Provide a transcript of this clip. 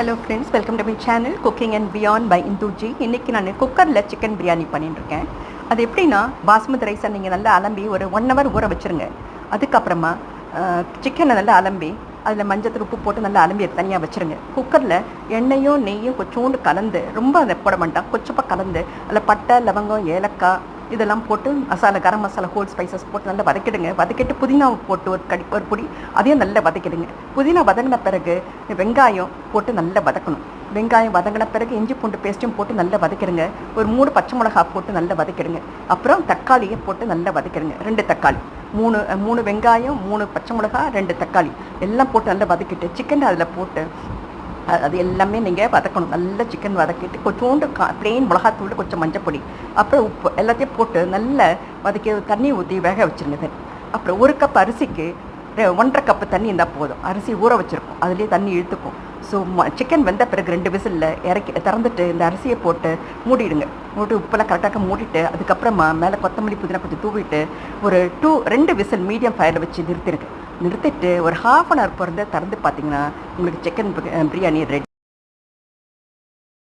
Hello friends, welcome to my channel cooking and beyond by Indhuji. இன்றைக்கி நான் குக்கரில் chicken biryani பண்ணிட்டுருக்கேன். அது எப்படின்னா, பாஸ்மதி ரைஸை நீங்கள் நல்லா அலம்பி ஒரு 1 hour ஊற வச்சுருங்க. அதுக்கப்புறமா சிக்கனை நல்லா அலம்பி அதில் மஞ்சத்தூள் உப்பு போட்டு நல்லா அலம்பி தனியாக வச்சுருங்க. குக்கரில் எண்ணெயும் நெய்யும் கொஞ்சோண்டு கலந்து, ரொம்ப அதை போட மாட்டான், கொஞ்சமாக கலந்து அதில் பட்டை, லவங்கம், ஏலக்காய் இதெல்லாம் போட்டு மசாலா, கரம் மசாலா, ஹோல் ஸ்பைசஸ் போட்டு நல்லா வதக்கிடுங்க. வதக்கிட்டு புதினாவை போட்டு ஒரு பொடி அதையும் நல்லா வதக்கிடுங்க. புதினா வதங்கின பிறகு வெங்காயம் போட்டு நல்லா வதக்கணும். வெங்காயம் வதங்கின பிறகு இஞ்சி பூண்டு பேஸ்ட்டும் போட்டு நல்லா வதக்கிடுங்க. ஒரு 3 பச்சை மிளகா போட்டு நல்லா வதக்கிடுங்க. அப்புறம் தக்காளியை போட்டு நல்லா வதக்கிடுங்க. 2 தக்காளி, 3 வெங்காயம், 3 பச்சை மிளகா, 2 தக்காளி எல்லாம் போட்டு நல்லா வதக்கிட்டு சிக்கன் அதில் போட்டு அது எல்லாமே நீங்கள் வதக்கணும். நல்லா சிக்கன் வதக்கிட்டு கொஞ்சோண்டு ப்ளெயின் மிளகாத்தூள், கொஞ்சம் மஞ்சப்பொடி, அப்புறம் உப்பு எல்லாத்தையும் போட்டு நல்லா வதக்கி தண்ணி ஊற்றி வேக வச்சுருங்க. அப்புறம் 1 கப் அரிசிக்கு 1.5 கப்பு தண்ணி இருந்தால் போதும். அரிசி ஊற வச்சுருக்கோம், அதுலேயே தண்ணி இழுத்துக்கும். ஸோ சிக்கன் வெந்த பிறகு 2 விசிலில் இறக்கி திறந்துட்டு இந்த அரிசியை போட்டு மூடிடுங்க. மூடி உப்பெல்லாம் கரெக்டாக மூடிட்டு அதுக்கப்புறமா மேலே கொத்தமல்லி, புதினா கொஞ்சம் தூவிட்டு ஒரு 2 விசில் மீடியம் ஃபயரில் வச்சு நிறுத்திட்டு ஒரு 1/2 hour பொறுத்து திறந்து பார்த்தீங்கன்னா உங்களுக்கு சிக்கன் பிரியாணி ரெடி.